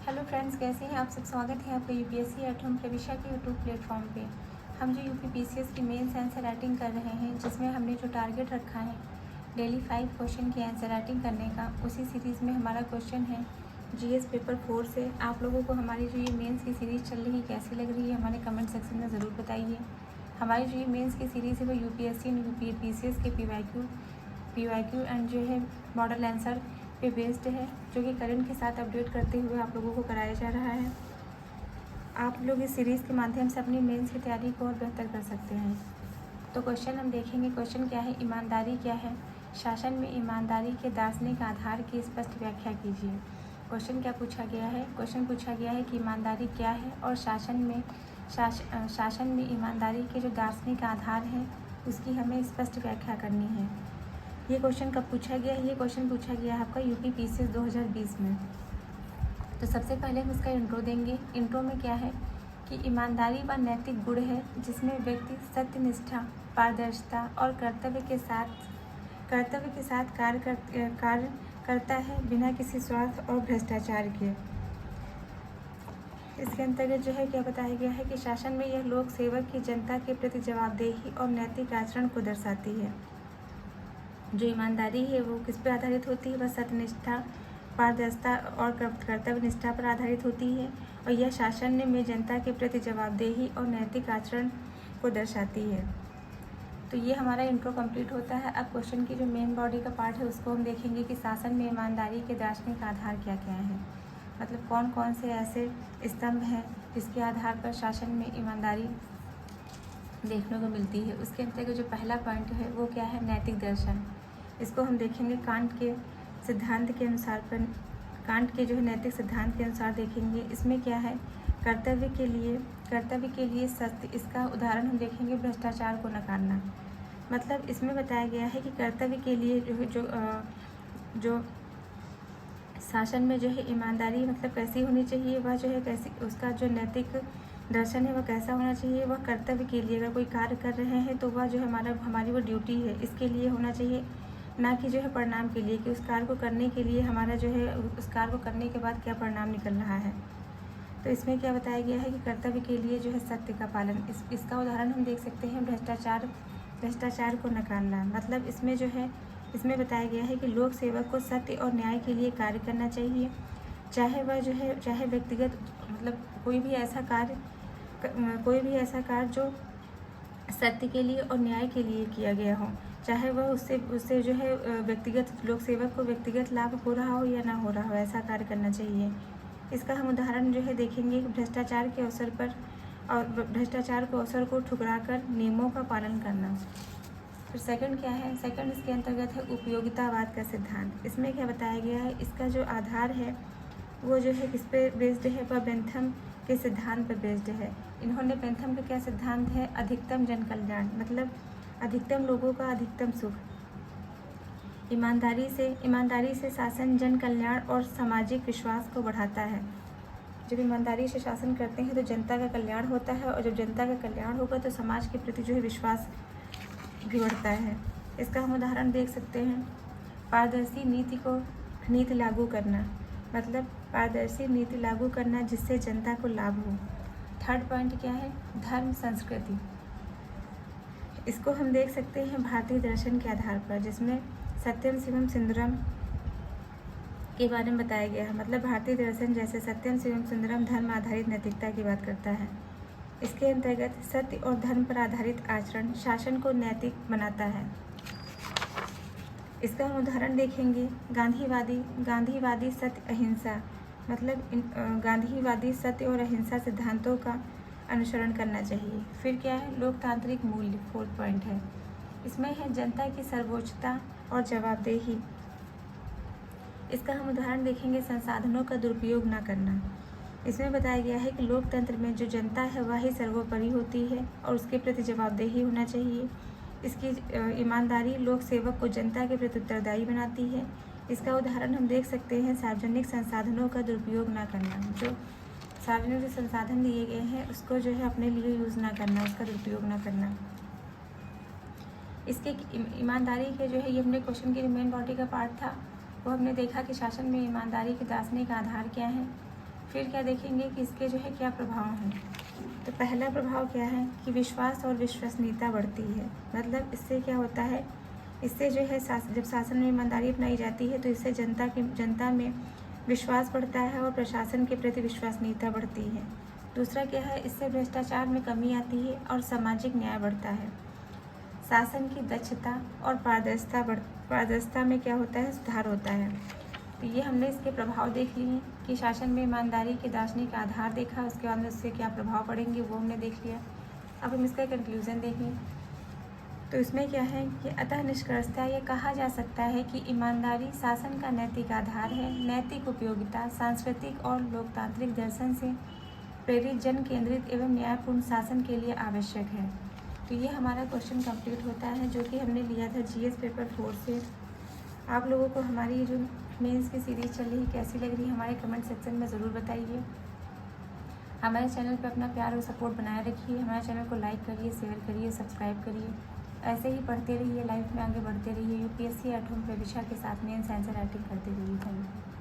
Hello friends, कैसे हैं आप सब। स्वागत है आपका यूपीएससी एट होम प्रविशा के यूट्यूब प्लेटफॉर्म पे। हम जो यूपी पीसीएस की मेंस आंसर राइटिंग कर रहे हैं, जिसमें हमने जो टारगेट रखा है डेली 5 क्वेश्चन की आंसर राइटिंग करने का, उसी सीरीज़ में हमारा क्वेश्चन है जीएस पेपर 4 से। आप लोगों को हमारी जो ये मेंस की सीरीज़ चल रही है कैसी लग रही है, हमारे कमेंट सेक्शन में ज़रूर बताइए। हमारी जो ये मेंस की सीरीज़ है वो यूपीएससी एंड यूपी पीसीएस के पीवाईक्यू एंड जो है मॉडल आंसर पे बेस्ड है, जो कि करंट के साथ अपडेट करते हुए आप लोगों को कराया जा रहा है। आप लोग इस सीरीज़ के माध्यम से अपनी मेंस की तैयारी को और बेहतर कर सकते हैं। तो क्वेश्चन हम देखेंगे। क्वेश्चन क्या है, ईमानदारी क्या है, शासन में ईमानदारी के दार्शनिक आधार की स्पष्ट व्याख्या कीजिए। क्वेश्चन क्या पूछा गया है, क्वेश्चन पूछा गया है कि ईमानदारी क्या है और शासन में ईमानदारी के जो दार्शनिक आधार हैं उसकी हमें स्पष्ट व्याख्या करनी है। ये क्वेश्चन कब पूछा गया है, ये क्वेश्चन पूछा गया है आपका यूपी पीसीएस 2020 में। तो सबसे पहले हम इसका इंट्रो देंगे। इंट्रो में क्या है कि ईमानदारी व नैतिक गुण है जिसमें व्यक्ति सत्यनिष्ठा, पारदर्शिता और कर्तव्य के साथ कार्य करता है, बिना किसी स्वार्थ और भ्रष्टाचार के। इसके अंतर्गत जो है क्या बताया गया है कि शासन में यह लोक सेवक की जनता के प्रति जवाबदेही और नैतिक आचरण को दर्शाती है। जो ईमानदारी है वो किस पर आधारित होती है, वह सत्यनिष्ठा, पारदर्शिता और कर्तव्य निष्ठा पर आधारित होती है, और यह शासन में जनता के प्रति जवाबदेही और नैतिक आचरण को दर्शाती है। तो ये हमारा इंट्रो कंप्लीट होता है। अब क्वेश्चन की जो मेन बॉडी का पार्ट है उसको हम देखेंगे कि शासन में ईमानदारी के दार्शनिक आधार क्या क्या हैं, मतलब कौन कौन से ऐसे स्तंभ हैं जिसके आधार पर शासन में ईमानदारी देखने को मिलती है। उसके अंतर्गत जो पहला पॉइंट है वो क्या है, नैतिक दर्शन। इसको हम देखेंगे कांट के सिद्धांत के अनुसार कांट के जो है नैतिक सिद्धांत के अनुसार देखेंगे। इसमें क्या है, कर्तव्य के लिए सत्य। इसका उदाहरण हम देखेंगे भ्रष्टाचार को नकारना। मतलब इसमें बताया गया है कि कर्तव्य के लिए जो शासन में जो है ईमानदारी मतलब कैसी होनी चाहिए, वह जो है कैसी, उसका जो नैतिक दर्शन है वह कैसा होना चाहिए। वह कर्तव्य के लिए, अगर कोई कार्य कर रहे हैं तो वह जो है हमारी वो ड्यूटी है, इसके लिए होना चाहिए, ना कि जो है परिणाम के लिए, कि उस कार्य को करने के लिए हमारा जो है उस कार्य को करने के बाद क्या परिणाम निकल रहा है। तो इसमें क्या बताया गया है कि कर्तव्य के लिए जो है सत्य का पालन। इसका उदाहरण हम देख सकते हैं भ्रष्टाचार को नकारना। मतलब इसमें जो है इसमें बताया गया है कि लोक सेवक को सत्य और न्याय के लिए कार्य करना चाहिए, चाहे व्यक्तिगत, मतलब कोई भी ऐसा कार्य जो सत्य के लिए और न्याय के लिए किया गया हो, चाहे वह उससे जो है व्यक्तिगत लोक सेवक को व्यक्तिगत लाभ हो रहा हो या ना हो रहा हो, ऐसा कार्य करना चाहिए। इसका हम उदाहरण जो है देखेंगे भ्रष्टाचार को अवसर को ठुकराकर नियमों का पालन करना। फिर सेकंड क्या है, सेकंड इसके अंतर्गत है उपयोगितावाद का सिद्धांत। इसमें क्या बताया गया है, इसका जो आधार है वो जो है किस पे बेस्ड है, वह बेंथम के सिद्धांत पर बेस्ड है। इन्होंने बेंथम का क्या सिद्धांत है, अधिकतम जन कल्याण, मतलब अधिकतम लोगों का अधिकतम सुख। ईमानदारी से शासन जन कल्याण और सामाजिक विश्वास को बढ़ाता है। जब ईमानदारी से शासन करते हैं तो जनता का कल्याण होता है, और जब जनता का कल्याण होगा तो समाज के प्रति जो है विश्वास भी बढ़ता है। इसका हम उदाहरण देख सकते हैं, पारदर्शी नीति लागू करना, मतलब पारदर्शी नीति लागू करना जिससे जनता को लाभ हो। थर्ड पॉइंट क्या है, धर्म संस्कृति। इसको हम देख सकते हैं भारतीय दर्शन के आधार पर, जिसमें सत्यम शिवम सुंदरम के बारे में बताया गया है। मतलब भारतीय दर्शन जैसे सत्यम शिवम सुंदरम धर्म आधारित नैतिकता की बात करता है। इसके अंतर्गत सत्य और धर्म पर आधारित आचरण शासन को नैतिक बनाता है। इसका हम उदाहरण देखेंगे गांधीवादी सत्य अहिंसा, मतलब गांधीवादी सत्य और अहिंसा सिद्धांतों का अनुसरण करना चाहिए। फिर क्या है, लोकतांत्रिक मूल्य, फोर्थ पॉइंट है। इसमें है जनता की सर्वोच्चता और जवाबदेही। इसका हम उदाहरण देखेंगे संसाधनों का दुरुपयोग न करना। इसमें बताया गया है कि लोकतंत्र में जो जनता है वह ही सर्वोपरि होती है और उसके प्रति जवाबदेही होना चाहिए। इसकी ईमानदारी लोक सेवक को जनता के प्रति उत्तरदायी बनाती है। इसका उदाहरण हम देख सकते हैं सार्वजनिक संसाधनों का दुरुपयोग न करना। जो सार्वजनिक जो संसाधन दिए गए हैं उसको जो है अपने लिए यूज़ ना करना, उसका दुरुपयोग ना करना। इसके ईमानदारी के जो है ये अपने क्वेश्चन की मेन बॉडी का पार्ट था, वो हमने देखा कि शासन में ईमानदारी के दार्शनिक आधार क्या हैं। फिर क्या देखेंगे कि इसके जो है क्या प्रभाव हैं। तो पहला प्रभाव क्या है कि विश्वास और विश्वसनीयता बढ़ती है। मतलब इससे क्या होता है, इससे जो है जब शासन में ईमानदारी अपनाई जाती है तो इससे जनता में विश्वास बढ़ता है और प्रशासन के प्रति विश्वसनीयता बढ़ती है। दूसरा क्या है, इससे भ्रष्टाचार में कमी आती है और सामाजिक न्याय बढ़ता है। शासन की दक्षता और पारदर्शिता में क्या होता है, सुधार होता है। तो ये हमने इसके प्रभाव देख लिए कि शासन में ईमानदारी के दार्शनिक आधार देखा, उसके बाद में उससे क्या प्रभाव पड़ेंगे वो हमने देख लिया। अब हम इसका कंक्लूज़न देखें तो इसमें क्या है कि अतः निष्कर्षतः ये कहा जा सकता है कि ईमानदारी शासन का नैतिक आधार है। नैतिक उपयोगिता सांस्कृतिक और लोकतांत्रिक दर्शन से प्रेरित जन केंद्रित एवं न्यायपूर्ण शासन के लिए आवश्यक है। तो ये हमारा क्वेश्चन कंप्लीट होता है जो कि हमने लिया था जीएस पेपर 4 से। आप लोगों को हमारी ये जो मेंस की सीरीज़ चल रही है कैसी लग रही है हमारे कमेंट सेक्शन में ज़रूर बताइए। हमारे चैनल पर अपना प्यार और सपोर्ट बनाए रखिए। हमारे चैनल को लाइक करिए, शेयर करिए, सब्सक्राइब करिए। ऐसे ही पढ़ते रहिए, लाइफ में आगे बढ़ते रहिए। यूपीएससी 8वीं परीक्षा के साथ मेंस आंसर राइटिंग करते रहिए। Thank you.